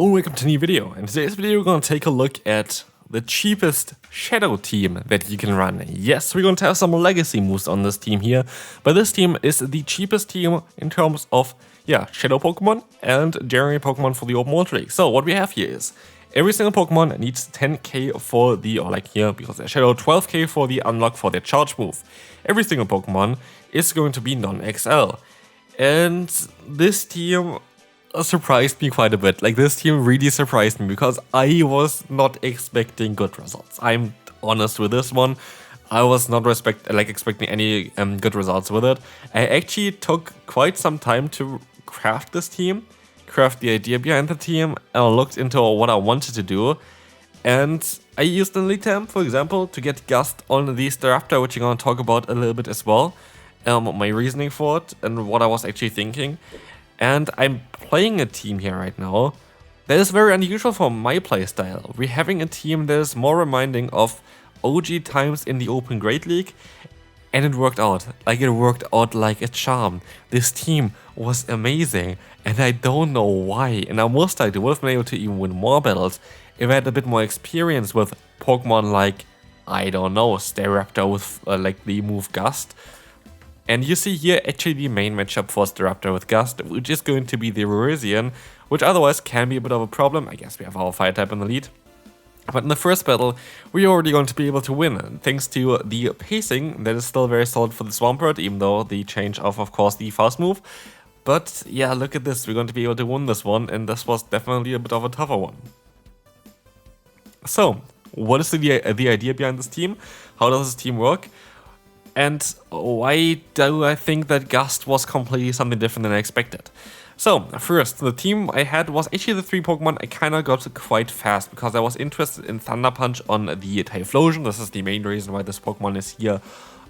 Hello and welcome to a new video. In today's video we're going to take a look at the cheapest Shadow team that you can run. Yes, we're going to have some legacy moves on this team here, but this team is the cheapest team in terms of Shadow Pokemon and generally Pokemon for the open world league. So what we have here is every single Pokemon needs 10k for the, or like here, because they're Shadow, 12k for the unlock for their charge move. Every single Pokemon is going to be non-XL. And this team surprised me quite a bit. Like, this team really surprised me because I was not expecting good results. I'm honest with this one. I was not expecting any good results with it. I actually took quite some time to craft this team, craft the idea behind the team, and I looked into what I wanted to do. And I used an Elite Temp, for example, to get Gust on the Staraptor, which I'm going to talk about a little bit as well. My reasoning for it and what I was actually thinking. And I'm playing a team here right now that is very unusual for my playstyle. We're having a team that is more reminding of OG times in the Open Great League, and it worked out. Like, it worked out like a charm. This team was amazing, and I don't know why. And I most likely would have been able to even win more battles if I had a bit more experience with Pokemon like, I don't know, Staraptor with like the move Gust. And you see here actually the main matchup for Staraptor with Gust, which is going to be the Rurisian, which otherwise can be a bit of a problem. I guess we have our fire type in the lead. But in the first battle, we're already going to be able to win, thanks to the pacing that is still very solid for the Swampert, even though the change of course, the fast move. But yeah, look at this, we're going to be able to win this one, and this was definitely a bit of a tougher one. So, what is the idea behind this team? How does this team work? And why do I think that Gust was completely something different than I expected? So, first, the team I had was actually the 3 Pokemon I kind of got quite fast because I was interested in Thunder Punch on the Typhlosion. This is the main reason why this Pokemon is here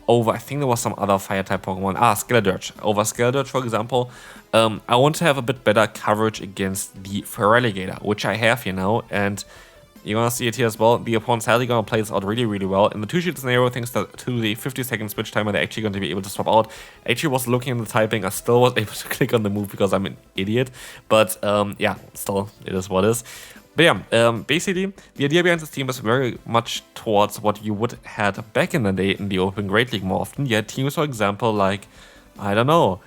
over, I think there was some other Fire-type Pokemon. Skeledirge. Over Skeledirge, for example. I want to have a bit better coverage against the Feraligatr, which I have here now, and you're gonna see it here as well. The opponent's sadly gonna play this out really, really well. In the 2-sheet scenario, thanks to the 50-second switch timer, they're actually going to be able to swap out. I actually was looking at the typing, I still was able to click on the move because I'm an idiot. But yeah, still, it is what it is. But yeah, basically, the idea behind this team is very much towards what you would had back in the day in the Open Great League more often. You had teams, for example, like, I don't know,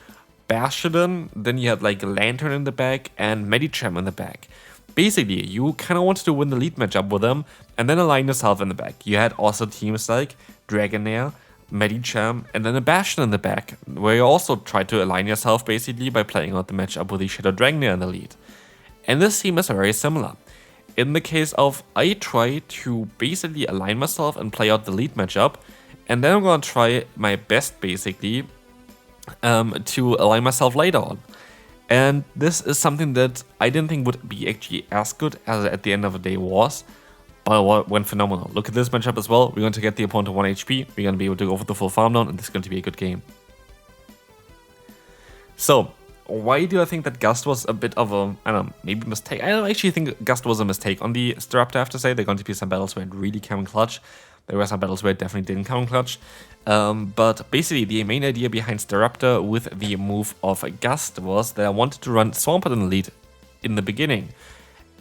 Bastion, then you had like Lantern in the back and Medicham in the back. Basically, you kind of wanted to win the lead matchup with them and then align yourself in the back. You had also teams like Dragonair, Medicham, and then a Bastion in the back, where you also tried to align yourself basically by playing out the matchup with the Shadow Dragonair in the lead. And this team is very similar. In the case of, I try to basically align myself and play out the lead matchup, and then I'm going to try my best basically to align myself later on. And this is something that I didn't think would be actually as good as it at the end of the day was, but it went phenomenal. Look at this matchup as well. We're going to get the opponent to 1 HP. We're going to be able to go for the full farm down, and this is going to be a good game. So, why do I think that Gust was a bit of a, I don't know, maybe mistake? I don't actually think Gust was a mistake on the Staraptor, I have to say. There are going to be some battles where it really came in clutch. There were some battles where it definitely didn't come in clutch. But basically, the main idea behind Staraptor with the move of Gust was that I wanted to run Swampert in the lead in the beginning.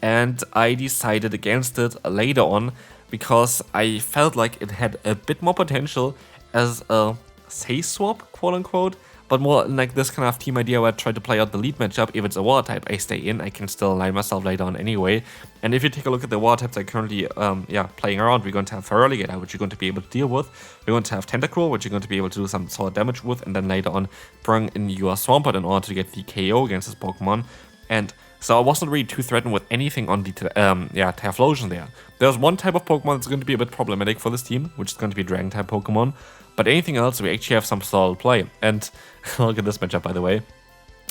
And I decided against it later on because I felt like it had a bit more potential as a safe swap, quote unquote. But more like this kind of team idea where I try to play out the lead matchup. If it's a water type, I stay in. I can still align myself later on anyway. And if you take a look at the water types I currently playing around, we're going to have Feraligatr, which you're going to be able to deal with. We're going to have Tentacruel, which you're going to be able to do some sort of damage with. And then later on, bring in your Swampert in order to get the KO against this Pokemon. And so I wasn't really too threatened with anything on the Typhlosion there. There's one type of Pokemon that's going to be a bit problematic for this team, which is going to be Dragon-type Pokemon. But anything else, we actually have some solid play. And look at this matchup, by the way.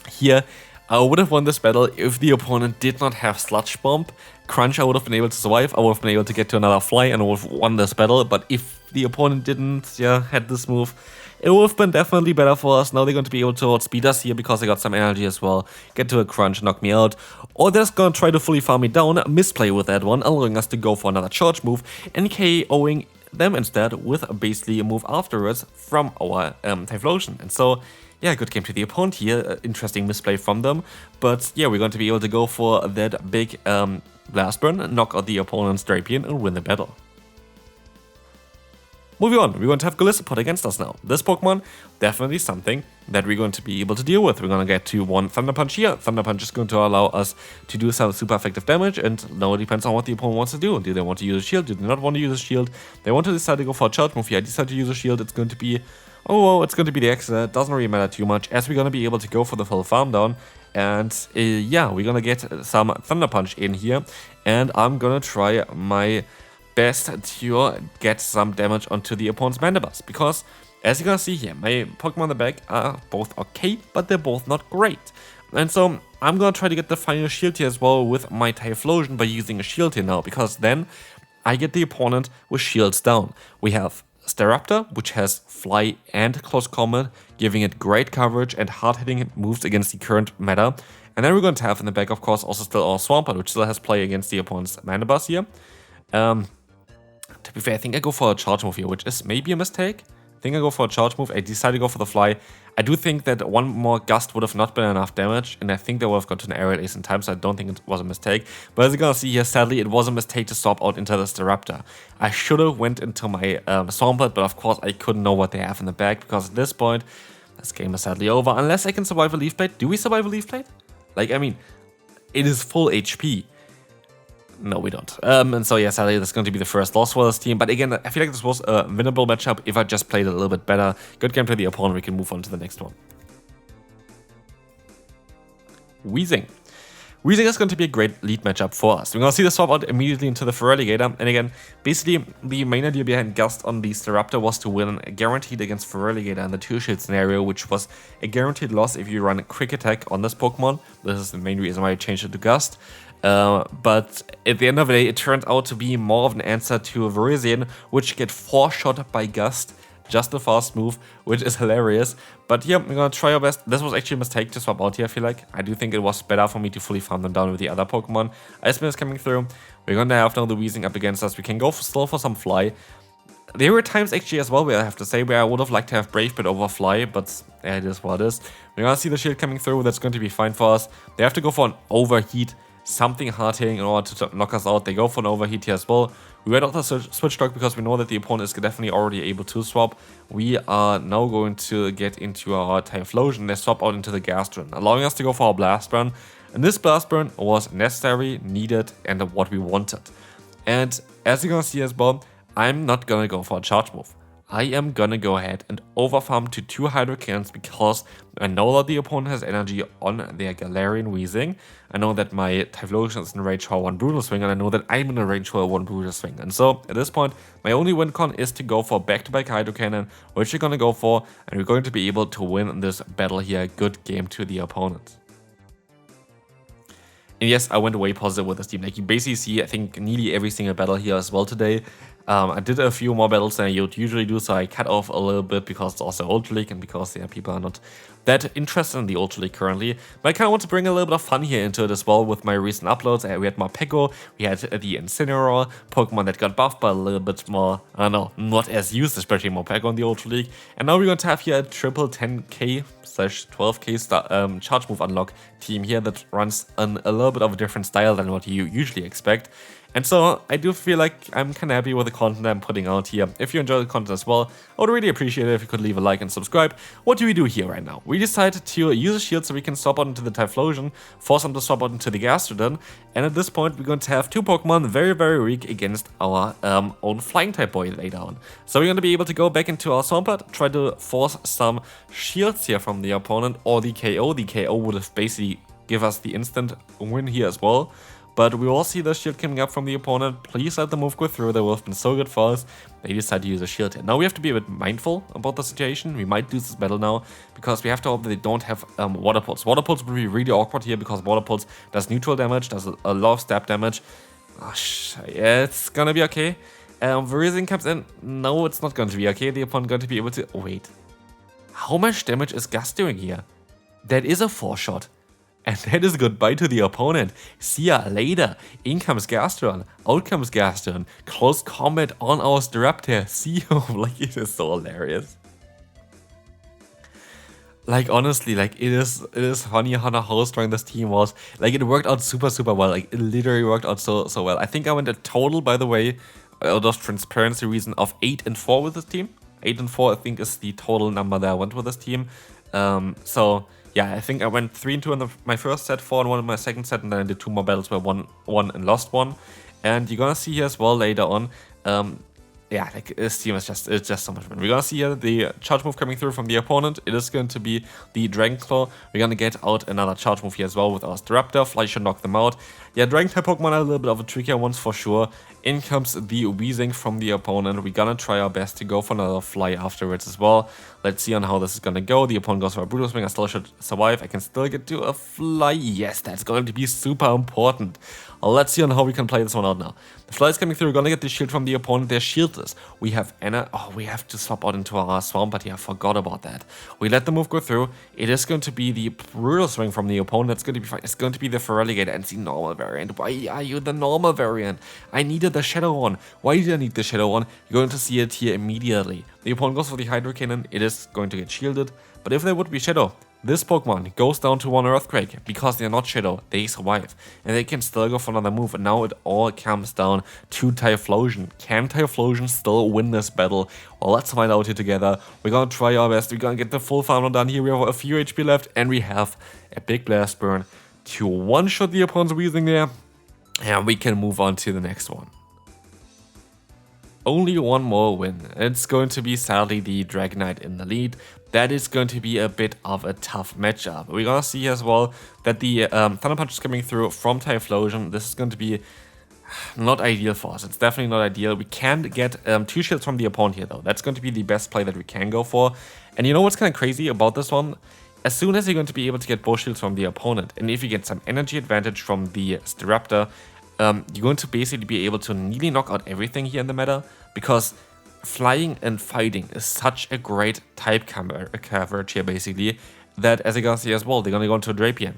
Here, I would have won this battle if the opponent did not have Sludge Bomb. Crunch, I would have been able to survive. I would have been able to get to another fly and I would have won this battle. But if the opponent didn't, had this move, it would have been definitely better for us. Now they're going to be able to outspeed us here because they got some energy as well. Get to a Crunch, knock me out. Or they're just going to try to fully farm me down, misplay with that one, allowing us to go for another charge move and KOing them instead with basically a move afterwards from our Typhlosion. And so yeah, good game to the opponent here. Interesting misplay from them. But yeah, we're going to be able to go for that big Blast Burn, knock out the opponent's Drapion, and win the battle. Moving on, we're going to have Golisopod against us now. This Pokemon, definitely something that we're going to be able to deal with. We're going to get to one Thunder Punch here. Thunder Punch is going to allow us to do some super effective damage, and now it depends on what the opponent wants to do. Do they want to use a shield? Do they not want to use a shield? They want to decide to go for a charge move here. I decide to use a shield. It's going to be, oh, well, it's going to be the X. It doesn't really matter too much, as we're going to be able to go for the full farm down. And yeah, we're going to get some Thunder Punch in here, and I'm going to try my best to get some damage onto the opponent's Mandibuzz, because as you're gonna see here, my Pokemon in the back are both okay, but they're both not great. And so I'm gonna try to get the final shield here as well with my Typhlosion by using a shield here now, because then I get the opponent with shields down. We have Staraptor, which has Fly and Close Combat, giving it great coverage and hard-hitting moves against the current meta. And then we're going to have in the back, of course, also still our Swampert, which still has play against the opponent's Mandibuzz here. To be fair, I think I go for a charge move here, which is maybe a mistake. I think I go for a charge move. I decided to go for the Fly. I do think that one more Gust would have not been enough damage, and I think they would have gotten an Aerial Ace in time, so I don't think it was a mistake. But as you're gonna see here, sadly, it was a mistake to swap out into the Staraptor. I should have went into my Swampert, but of course I couldn't know what they have in the back, because at this point, this game is sadly over. Unless I can survive a Leaf Blade. Do we survive a Leaf Blade? Like, I mean, it is full HP. No, we don't. And so, yeah, sadly, that's going to be the first loss for this team. But again, I feel like this was a winnable matchup if I just played it a little bit better. Good game to the opponent. We can move on to the next one. Weezing. Weezing is going to be a great lead matchup for us. We're going to see the swap out immediately into the Feraligatr. And again, basically, the main idea behind Gust on the Staraptor was to win guaranteed against Feraligatr in the 2-shield scenario, which was a guaranteed loss if you run a Quick Attack on this Pokemon. This is the main reason why I changed it to Gust. But at the end of the day, it turned out to be more of an answer to Virizion, which get 4-shot by Gust. Just a fast move, which is hilarious. But yeah, we're gonna try our best. This was actually a mistake to swap out here, I feel like. I do think it was better for me to fully farm them down with the other Pokemon. Iceman is coming through. We're gonna have now the Weezing up against us. We can go still for some Fly. There were times actually as well where I have to say where I would have liked to have Brave Bird over Fly, but yeah, it is what it is. We're gonna see the shield coming through. That's going to be fine for us. They have to go for an Overheat. Something hard hitting in order to knock us out. They go for an Overheat here as well. We went out the Switch Dog because we know that the opponent is definitely already able to swap. We are now going to get into our Typhlosion. They swap out into the Gastron, allowing us to go for our Blast Burn. And this Blast Burn was necessary, needed, and what we wanted. And as you're gonna see as well, I'm not gonna go for a charge move. I am gonna go ahead and overfarm to 2 Hydro Cannons because I know that the opponent has energy on their Galarian Weezing. I know that my Typhlosion is in range for 1 Brutal Swing, and I know that I'm in a range for 1 Brutal Swing. And so, at this point, my only win con is to go for back-to-back Hydro Cannon, which we're gonna go for, and we're going to be able to win this battle here. Good game to the opponent. And yes, I went way positive with this team. Like, you basically see, I think, nearly every single battle here as well today. I did a few more battles than I would usually do, so I cut off a little bit because it's also Ultra League and because people are not that interested in the Ultra League currently. But I kind of want to bring a little bit of fun here into it as well with my recent uploads. We had Morpeko, we had the Incineroar, Pokemon that got buffed but a little bit more, I don't know, not as used, especially Morpeko in the Ultra League. And now we're going to have here a triple 10k/12k charge move unlock team here that runs a little bit of a different style than what you usually expect. And so I do feel like I'm kind of happy with the content I'm putting out here. If you enjoy the content as well, I would really appreciate it if you could leave a like and subscribe. What do we do here right now? We decided to use a shield so we can swap out into the Typhlosion, force them to swap out into the Gastrodon, and at this point we're going to have 2 Pokemon very, very weak against our own Flying type boy later on. So we're going to be able to go back into our Swampert, try to force some shields here from the opponent, or the KO. The KO would have basically give us the instant win here as well. But we all see the shield coming up from the opponent. Please let the move go through. They would have been so good for us. They decide to use a shield here. Now we have to be a bit mindful about the situation. We might lose this battle now because we have to hope that they don't have Water Pulse. Water Pulse will be really awkward here because Water Pulse does neutral damage, does a lot of stab damage. Yeah, it's gonna be okay. Virizion comes in. No, it's not going to be okay. The opponent going to be able to... Oh, wait. How much damage is Gust doing here? That is a 4-shot. And that is goodbye to the opponent. See ya later. In comes Gastron. Out comes Gastron. Close combat on our Staraptor. See you. Like, it is so hilarious. Like, honestly, like, it is funny how strong this team was. Like, it worked out super well. Like, it literally worked out so well. I think I went a total, by the way, out of transparency reason, of 8-4 with this team. 8-4, I think, is the total number that I went with this team. So yeah, I think I went 3-2 in my first set, 4-1 in my second set, and then I did 2 more battles where won and lost 1. And you're gonna see here as well later on. Yeah, like, this team is it's just so much fun. We're gonna see here the charge move coming through from the opponent. It is going to be the Dragon Claw. We're gonna get out another charge move here as well with our Staraptor. Fly should knock them out. Yeah, Dragon type Pokemon are a little bit of a trickier ones for sure. In comes the Weezing from the opponent. We're gonna try our best to go for another Fly afterwards as well. Let's see on how this is gonna go. The opponent goes for a Brutal Swing. I still should survive. I can still get to a Fly. Yes, that's going to be super important. Let's see on how we can play this one out now. The Fly is coming through. We're gonna get the shield from the opponent. They're shieldless. We have we have to swap out into our Swampert here. I forgot about that. We let the move go through. It is going to be the Brutal Swing from the opponent. That's going to be fine. It's going to be the Feraligatr and the normal variant. Why are you the normal variant? I needed the Shadow one. Why did I need the Shadow one? You're going to see it here immediately. The opponent goes for the Hydro Cannon. It is going to get shielded. But if there would be Shadow, this Pokemon goes down to 1 Earthquake. Because they're not Shadow, they survive. And they can still go for another move. And now it all comes down to Typhlosion. Can Typhlosion still win this battle? Well, let's find out here together. We're gonna try our best. We're gonna get the full farm done here. We have a few HP left. And we have a big Blast Burn to one-shot the opponent's Weezing there. And we can move on to the next one. Only one more win. It's going to be sadly the Dragonite in the lead. That is going to be a bit of a tough matchup. We're gonna see as well that the Thunder Punch is coming through from Typhlosion. This is going to be not ideal for us. It's definitely not ideal. We can get 2 shields from the opponent here though. That's going to be the best play that we can go for. And you know what's kind of crazy about this one? As soon as you're going to be able to get both shields from the opponent, and if you get some energy advantage from the Staraptor, you're going to basically be able to nearly knock out everything here in the meta, because flying and fighting is such a great type coverage here basically, that as you can see as well, they're going to go into a Drapion.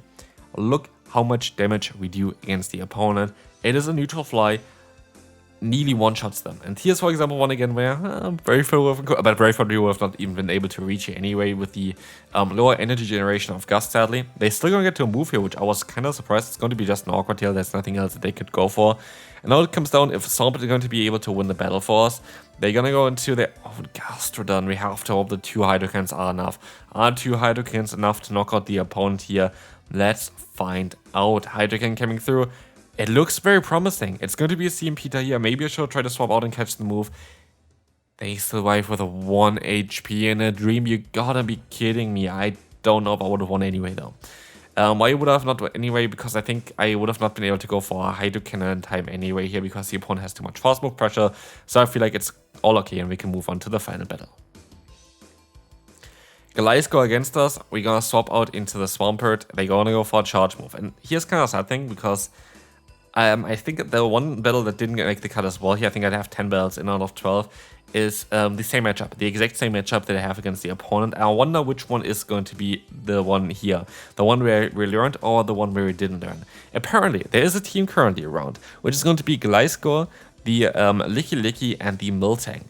Look how much damage we do against the opponent. It is a neutral Fly, nearly one-shots them. And here's for example one again where Brave would have not even been able to reach it anyway with the lower energy generation of Gust sadly. They're still going to get to a move here, which I was kind of surprised. It's going to be just an Aqua Tail. There's nothing else that they could go for. And now it comes down, if Swampert is going to be able to win the battle for us, they're going to go into their Gastrodon. We have to hope the 2 Hydrocans are enough. Are 2 Hydrocans enough to knock out the opponent here? Let's find out. Hydrocan coming through. It looks very promising. It's going to be a CMPita here. Maybe I should try to swap out and catch the move. They survive with a 1 HP in a dream. You gotta be kidding me. I don't know if I would have won anyway though. Why would I have not won anyway? Because I think I would have not been able to go for a Hydro Cannon in time anyway here, because the opponent has too much fast move pressure. So I feel like it's all okay and we can move on to the final battle. Gliscor against us. We're gonna swap out into the Swampert. They're gonna go for a charge move. And here's kind of a sad thing, because I think the one battle that didn't make the cut as well here, I think I'd have 10 battles in out of 12, is the same matchup, the exact same matchup that I have against the opponent. I wonder which one is going to be the one here, the one where we learned or the one where we didn't learn. Apparently, there is a team currently around, which is going to be Gliscor, the Licky, and the Miltank.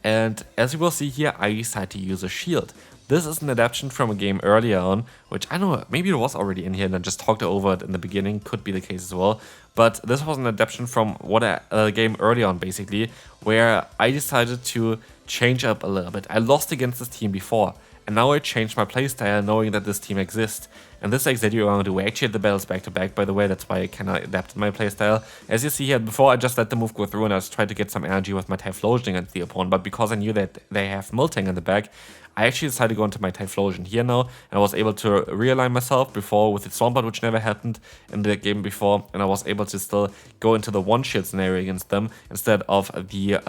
And as you will see here, I decided to use a shield. This is an adaptation from a game earlier on, which I know maybe it was already in here and I just talked over it in the beginning, could be the case as well. But this was an adaptation from a game earlier on basically, where I decided to change up a little bit. I lost against this team before, and now I changed my playstyle knowing that this team exists. And this is exactly what I'm going to do. We actually had the battles back to back, by the way, that's why I kind of adapted my playstyle. As you see here, before I just let the move go through and I was trying to get some energy with my Typhlosion against the opponent, but because I knew that they have Miltank in the back, I actually decided to go into my Typhlosion here now, and I was able to realign myself before with the Swampert, which never happened in the game before, and I was able to still go into the 1-shield scenario against them instead of the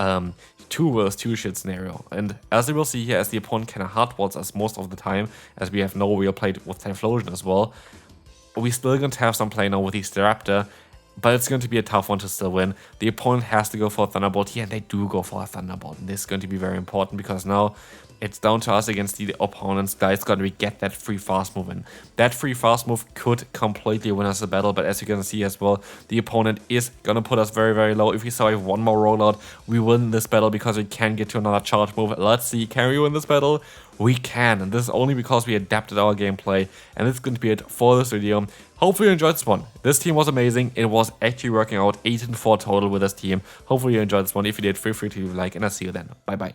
2 versus 2-shield scenario. And as you will see here, as the opponent kind of hardballs us most of the time, as we have no real play with Typhlosion as well, we're still going to have some play now with the Staraptor, but it's going to be a tough one to still win. The opponent has to go for a Thunderbolt here, and they do go for a Thunderbolt, and this is going to be very important because now it's down to us against the opponents. Guys, gotta get that free fast move in. That free fast move could completely win us the battle, but as you can see as well, the opponent is gonna put us very, very low. If we survive one more rollout, we win this battle because we can get to another charge move. Let's see, can we win this battle? We can, and this is only because we adapted our gameplay, and this is going to be it for this video. Hopefully you enjoyed this one. This team was amazing. It was actually working out 8-4 total with this team. Hopefully you enjoyed this one. If you did, feel free to leave a like, and I'll see you then. Bye bye.